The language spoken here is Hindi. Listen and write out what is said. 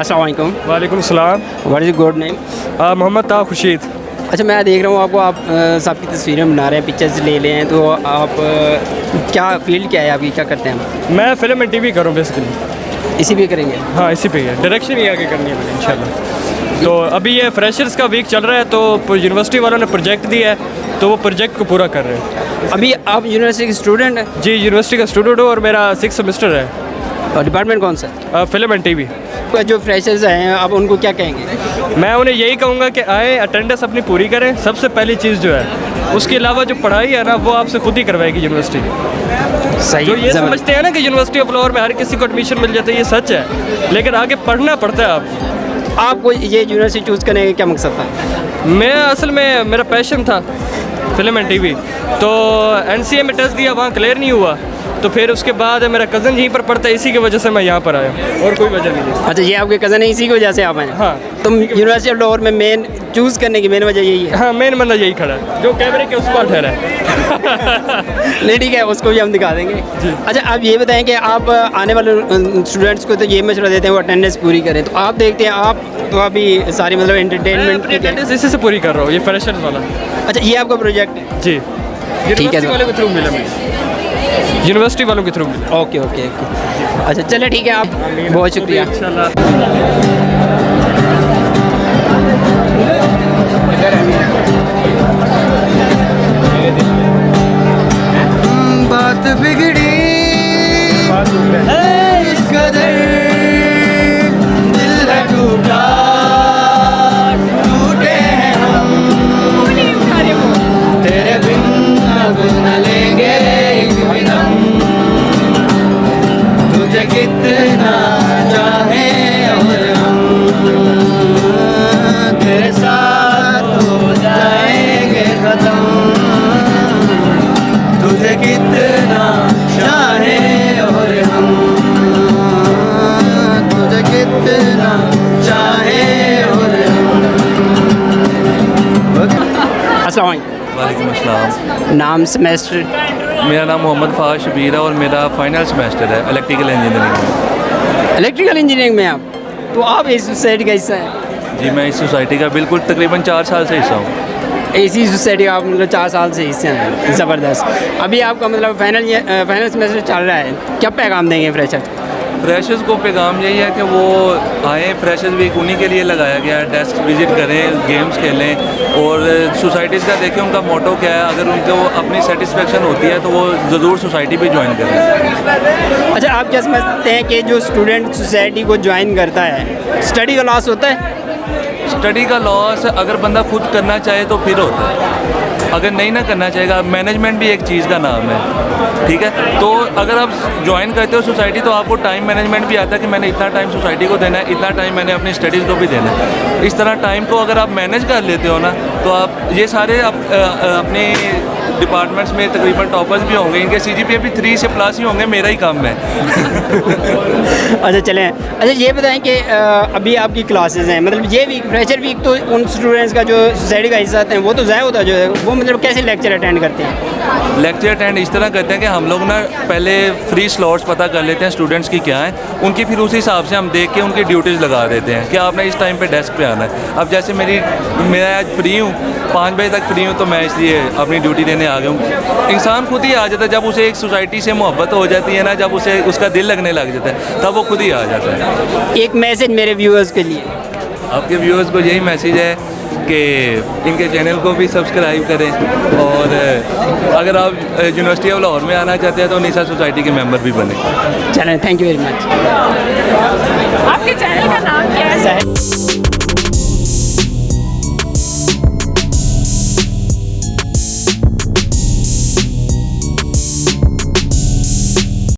अस्सलाम वालेकुम। वालेकुम सलाम। What is good name? Mohammad Taha Khurshid. अच्छा, मैं देख रहा हूँ आपको, आप सबकी तस्वीरें बना रहे हैं, पिक्चर्स ले रहे हैं, तो आप क्या फील्ड क्या है आपकी, क्या करते हैं? मैं फिल्म एंड टीवी करूँ बेसिकली। इसी पे करेंगे? हाँ, इसी पे ही है, डायरेक्शन ही आगे करनी है मैंने इंशाल्लाह। तो अभी ये फ्रेशर्स का वीक चल रहा है, तो यूनिवर्सिटी वालों ने प्रोजेक्ट दिया है, तो वो प्रोजेक्ट को पूरा कर रहे हैं। अभी आप यूनिवर्सिटी के स्टूडेंट हैं? जी, यूनिवर्सिटी का स्टूडेंट हूँ और मेरा 6th सेमेस्टर है। और डिपार्टमेंट कौन सा? Film and TV. जो फ्रेशर्स हैं आप उनको क्या कहेंगे? मैं उन्हें यही कहूँगा कि आए, अटेंडेंस अपनी पूरी करें, सबसे पहली चीज़ जो है। उसके अलावा जो पढ़ाई है ना, वो आपसे खुद ही करवाएगी यूनिवर्सिटी। सही। जो ये समझते हैं ना कि यूनिवर्सिटी ऑफ लाहौर में हर किसी को एडमिशन मिल जाता है, ये सच है, लेकिन आगे पढ़ना पड़ता है। आपको ये यूनिवर्सिटी चूज़ करने का क्या मकसद था? मैं असल में मेरा पैशन था फिल्म एंड टीवी, तो NCA में टेस्ट दिया, वहाँ क्लियर नहीं हुआ, तो फिर उसके बाद मेरा कज़न यहीं पर पढ़ता है, इसी की वजह से मैं यहाँ पर आया, और कोई वजह नहीं है। अच्छा, ये आपके कज़न है, इसी की वजह से आप आए? हाँ। तो यूनिवर्सिटी ऑफ लाहौर में मेन चूज़ करने की मेन वजह यही है? हाँ, मेन मतलब यही खड़ा है, जो कैमरे के उस पर ठहरा है। नहीं, ठीक है, उसको भी हम दिखा देंगे। अच्छा, आप ये बताएं कि आप आने वाले स्टूडेंट्स को तो ये मशवरा देते हैं वो अटेंडेंस पूरी करें, तो आप देखते हैं, आप तो अभी सारी मतलब एंटरटेनमेंट की अटेंडेंस इसी से पूरी कर रहा हूँ, ये फ्रेशर्स वाला। अच्छा, ये आपका प्रोजेक्ट है? जी, यूनिवर्सिटी वालों के थ्रू मिला मुझे, यूनिवर्सिटी वालों के थ्रू मिला। Okay okay okay. अच्छा, चले ठीक है, आप बहुत शुक्रिया। बात बिगड़ी इस कदर, दिल है टूटा, टूटे हैं हम, तेरे बिन अब न लेंगे एक भी दम, तुझे कितना चाहे और हम तेरे साथ हो जाएंगे खत्म, तुझे कितना चाहे और हम तुझे कितना चाहे और हम। अस्सलाम वालेकुम। वालेकुम अस्सलाम। नाम, सेमेस्टर? मेरा नाम मोहम्मद फ़ाज़ शबीर है और मेरा फाइनल सेमेस्टर है इलेक्ट्रिकल इंजीनियरिंग में। इलेक्ट्रिकल इंजीनियरिंग में आप, तो आप इस सोसाइटी का हिस्सा हैं? जी, मैं इस सोसाइटी का बिल्कुल तकरीबन 4 साल से हिस्सा हूँ। इसी सोसाइटी का आप मतलब 4 साल से हिस्से हैं? ज़बरदस्त। अभी आपका मतलब फाइनल सेमेस्टर चल रहा है, क्या पैगाम देंगे फ्रेशर? फ्रेशर्स को पैगाम यही है कि वो आएँ, फ्रेशर्स वीक उन्हीं के लिए लगाया गया है, डेस्क विज़िट करें, गेम्स खेलें और सोसाइटीज़ का देखें उनका मोटो क्या है। अगर उनको अपनी सेटिस्फेक्शन होती है तो वो ज़रूर सोसाइटी भी ज्वाइन करें। अच्छा, आप क्या समझते हैं कि जो स्टूडेंट सोसाइटी को ज्वाइन करता है, स्टडी का लॉस होता है? स्टडी का लॉस अगर बंदा खुद करना चाहे तो फिर होता है, अगर नहीं ना करना चाहेगा, मैनेजमेंट भी एक चीज़ का नाम है, ठीक है। तो अगर आप ज्वाइन करते हो सोसाइटी तो आपको टाइम मैनेजमेंट भी आता है कि मैंने इतना टाइम सोसाइटी को देना है, इतना टाइम मैंने अपनी स्टडीज़ को भी देना है। इस तरह टाइम को अगर आप मैनेज कर लेते हो ना, तो आप ये सारे अपने डिपार्टमेंट्स में तकरीबन टॉपर्स भी होंगे, इनके CGPA भी 3 से प्लस ही होंगे, मेरा ही कम है। अच्छा, चलें। अच्छा, ये बताएं कि अभी आपकी क्लासेस हैं, मतलब ये वीक फ्रेशर वीक, तो उन स्टूडेंट्स का जो सोसाइटी का हिस्सा हैं वो तो ज़ाया होता है, जो है वो मतलब कैसे लेक्चर अटेंड करते हैं? लेक्चर अटेंड इस तरह करते हैं कि हम लोग ना पहले फ्री स्लॉट्स पता कर लेते हैं स्टूडेंट्स की क्या हैं, उनकी फिर उसी हिसाब से हम देख के उनकी ड्यूटीज़ लगा देते हैं कि आपने इस टाइम पे डेस्क पे आना है। अब जैसे मैं आज फ्री हूँ, 5 बजे तक फ्री हूँ, तो मैं इसलिए अपनी ड्यूटी देने आ गया हूँ। इंसान खुद ही आ जाता है जब उसे एक सोसाइटी से मोहब्बत हो जाती है ना, जब उसे उसका दिल लगने लग जाता है, तब वो खुद ही आ जाता है। एक मैसेज मेरे व्यूअर्स के लिए? आपके व्यूअर्स को यही मैसेज है कि इनके चैनल को भी सब्सक्राइब करें, और अगर आप यूनिवर्सिटी ऑफ लाहौर में आना चाहते हैं तो निसा सोसाइटी के मेंबर भी बने। चलें, थैंक यू वेरी मच। आपके चैनल का नाम क्या है?